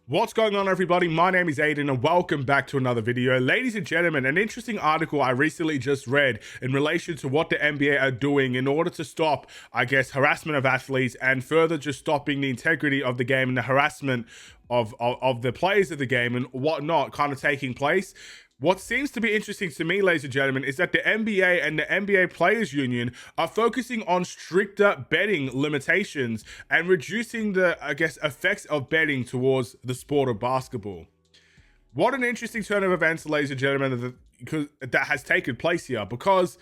What's going on, everybody? My name is Aiden and welcome back to another video. Ladies and gentlemen, an interesting article I recently just read in relation to what the NBA are doing in order to stop, harassment of athletes and further just stopping the integrity of the game and the harassment of the players of the game and whatnot kind of taking place. What seems to be interesting to me, ladies and gentlemen, is that the NBA and the NBA Players Union are focusing on stricter betting limitations and reducing the, effects of betting towards the sport of basketball. What an interesting turn of events, ladies and gentlemen, that has taken place here, because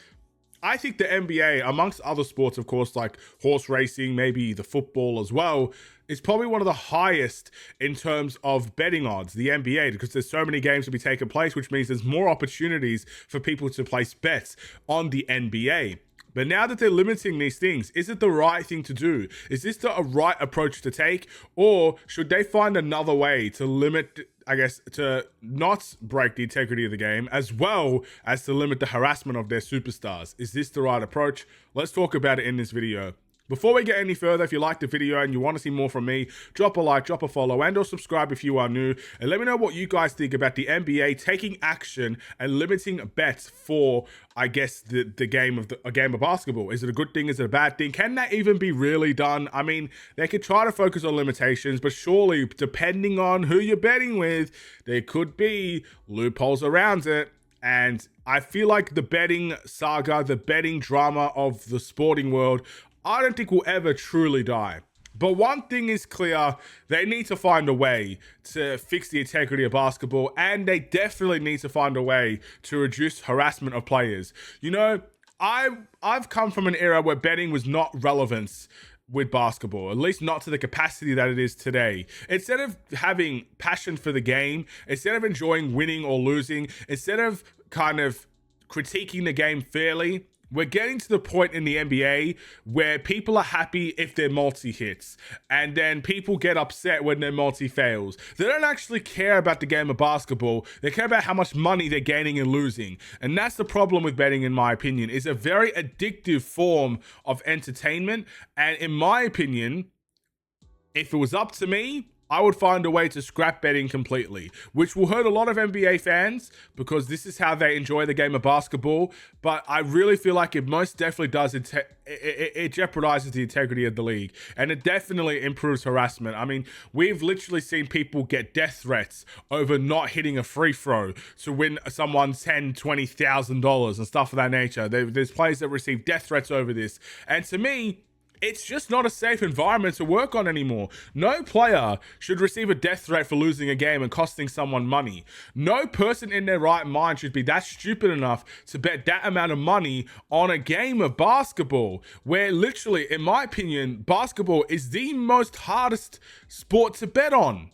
I think the NBA, amongst other sports, of course, like horse racing, maybe the football as well, is probably one of the highest in terms of betting odds, the NBA, because there's so many games to be taking place, which means there's more opportunities for people to place bets on the NBA. But now that they're limiting these things, is it the right thing to do? Is this the right approach to take? Or should they find another way to limit, to not break the integrity of the game, as well as to limit the harassment of their superstars? Is this the right approach? Let's talk about it in this video. Before we get any further, if you liked the video and you want to see more from me, drop a like, drop a follow, and or subscribe if you are new. And let me know what you guys think about the NBA taking action and limiting bets for, a game of basketball. Is it a good thing? Is it a bad thing? Can that even be really done? I mean, they could try to focus on limitations, but surely, depending on who you're betting with, there could be loopholes around it. And I feel like the betting saga, the betting drama of the sporting world, I don't think will ever truly die. But one thing is clear, they need to find a way to fix the integrity of basketball, and they definitely need to find a way to reduce harassment of players. You know, I've come from an era where betting was not relevant with basketball, at least not to the capacity that it is today. Instead of having passion for the game, instead of enjoying winning or losing, instead of kind of critiquing the game fairly, we're getting to the point in the NBA where people are happy if their multi hits, and then people get upset when their multi fails. They don't actually care about the game of basketball. They care about how much money they're gaining and losing. And that's the problem with betting, in my opinion. It's a very addictive form of entertainment. And in my opinion, if it was up to me, I would find a way to scrap betting completely, which will hurt a lot of NBA fans because this is how they enjoy the game of basketball. But I really feel like it most definitely does. It jeopardizes the integrity of the league, and it definitely improves harassment. I mean, we've literally seen people get death threats over not hitting a free throw to win someone $10,000, $20,000 and stuff of that nature. There's players that receive death threats over this. And to me, it's just not a safe environment to work on anymore. No player should receive a death threat for losing a game and costing someone money. No person in their right mind should be that stupid enough to bet that amount of money on a game of basketball, where literally, in my opinion, basketball is the most hardest sport to bet on.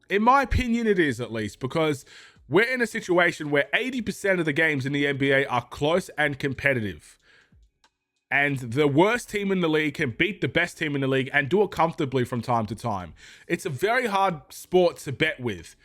In my opinion, it is, at least, because we're in a situation where 80% of the games in the NBA are close and competitive. And the worst team in the league can beat the best team in the league and do it comfortably from time to time. It's a very hard sport to bet with.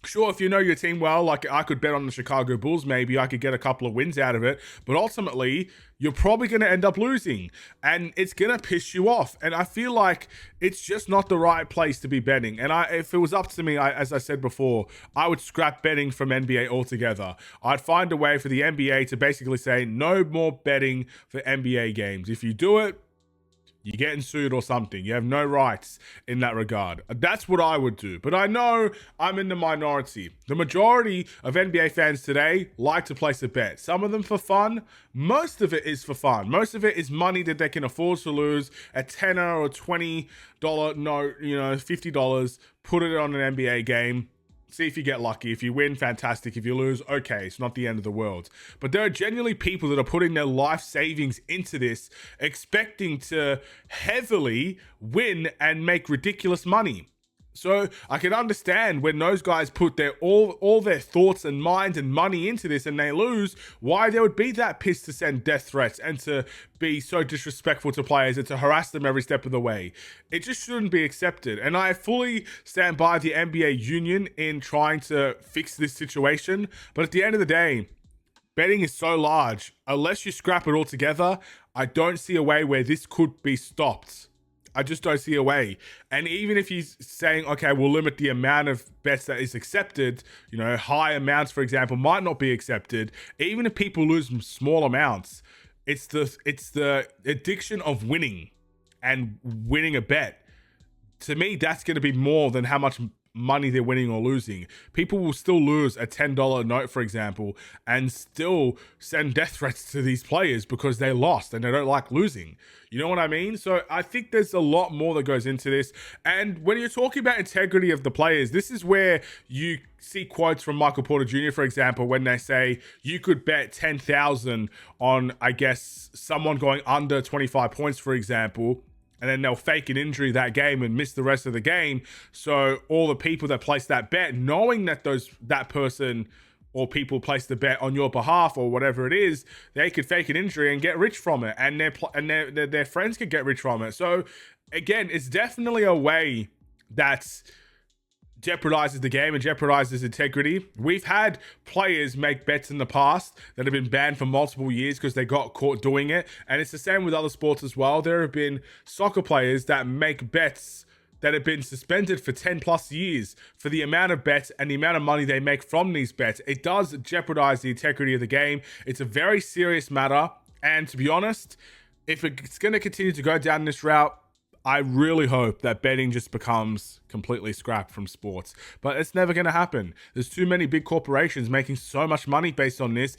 Sure, if you know your team well, like I could bet on the Chicago Bulls, maybe I could get a couple of wins out of it. But ultimately, you're probably going to end up losing. And it's going to piss you off. And I feel like it's just not the right place to be betting. And if it was up to me, as I said before, I would scrap betting from NBA altogether. I'd find a way for the NBA to basically say no more betting for NBA games. If you do it, you're getting sued or something. You have no rights in that regard. That's what I would do. But I know I'm in the minority. The majority of NBA fans today like to place a bet. Some of them for fun. Most of it is for fun. Most of it is money that they can afford to lose. A $10 or $20 note, $50. Put it on an NBA game. See if you get lucky. If you win, fantastic. If you lose, okay, it's not the end of the world. But there are genuinely people that are putting their life savings into this, expecting to heavily win and make ridiculous money. So I can understand when those guys put their all their thoughts and minds and money into this and they lose, why there would be that piss to send death threats and to be so disrespectful to players and to harass them every step of the way. It just shouldn't be accepted. And I fully stand by the NBA union in trying to fix this situation. But at the end of the day, betting is so large. Unless you scrap it all together, I don't see a way where this could be stopped. I just don't see a way. And even if he's saying, okay, we'll limit the amount of bets that is accepted, high amounts, for example, might not be accepted. Even if people lose small amounts, it's the addiction of winning and winning a bet. To me, that's going to be more than how much money they're winning or losing. People will still lose a $10 note, for example, and still send death threats to these players because they lost and they don't like losing. You know what I mean? So I think there's a lot more that goes into this. And when you're talking about integrity of the players, this is where you see quotes from Michael Porter Jr., for example, when they say you could bet 10,000 on, I guess, someone going under 25 points, for example, and then they'll fake an injury that game and miss the rest of the game. So all the people that place that bet, knowing that that person or people place the bet on your behalf or whatever it is, they could fake an injury and get rich from it, and their friends could get rich from it. So again, it's definitely a way that's jeopardizes the game and jeopardizes integrity. We've had players make bets in the past that have been banned for multiple years because they got caught doing it. And it's the same with other sports as well. There have been soccer players that make bets that have been suspended for 10 plus years for the amount of bets and the amount of money they make from these bets. It does jeopardize the integrity of the game. It's a very serious matter. And to be honest, if it's going to continue to go down this route, I really hope that betting just becomes completely scrapped from sports. But it's never going to happen. There's too many big corporations making so much money based on this.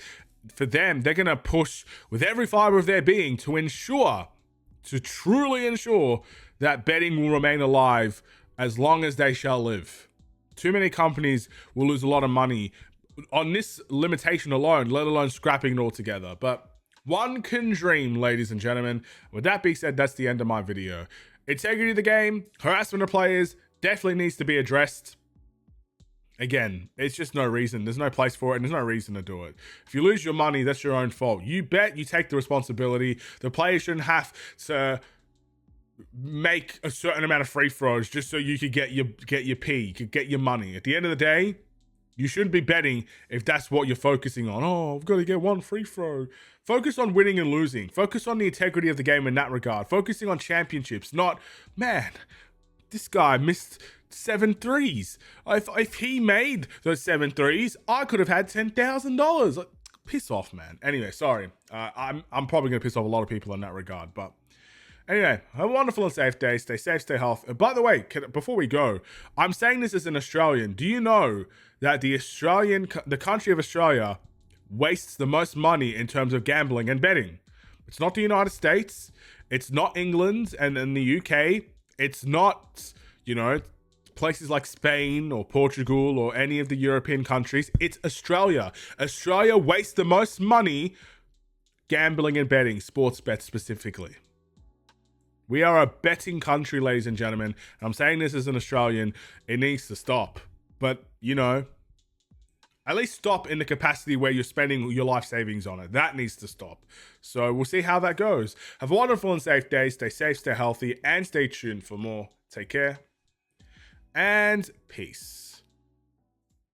For them, they're going to push with every fiber of their being to truly ensure that betting will remain alive as long as they shall live. Too many companies will lose a lot of money on this limitation alone, let alone scrapping it altogether. But one can dream, ladies and gentlemen. With that being said, that's the end of my video. Integrity of the game, harassment of players, definitely needs to be addressed. Again, it's just no reason. There's no place for it, and there's no reason to do it. If you lose your money, that's your own fault. You bet, you take the responsibility. The players shouldn't have to make a certain amount of free throws just so you could get your P, you could get your money. At the end of the day, you shouldn't be betting if that's what you're focusing on. Oh, I've got to get one free throw. Focus on winning and losing. Focus on the integrity of the game in that regard. Focusing on championships, not, man, this guy missed 7 threes. If he made those 7 threes, I could have had $10,000. Like, piss off, man. Anyway, sorry. I'm probably going to piss off a lot of people in that regard, but anyway, have a wonderful and safe day. Stay safe, stay healthy. By the way, before we go, I'm saying this as an Australian. Do you know that the country of Australia wastes the most money in terms of gambling and betting? It's not the United States. It's not England and in the UK. It's not, places like Spain or Portugal or any of the European countries. It's Australia. Australia wastes the most money gambling and betting, sports bets specifically. We are a betting country, ladies and gentlemen. And I'm saying this as an Australian. It needs to stop. But, at least stop in the capacity where you're spending your life savings on it. That needs to stop. So we'll see how that goes. Have a wonderful and safe day. Stay safe, stay healthy, and stay tuned for more. Take care. And peace.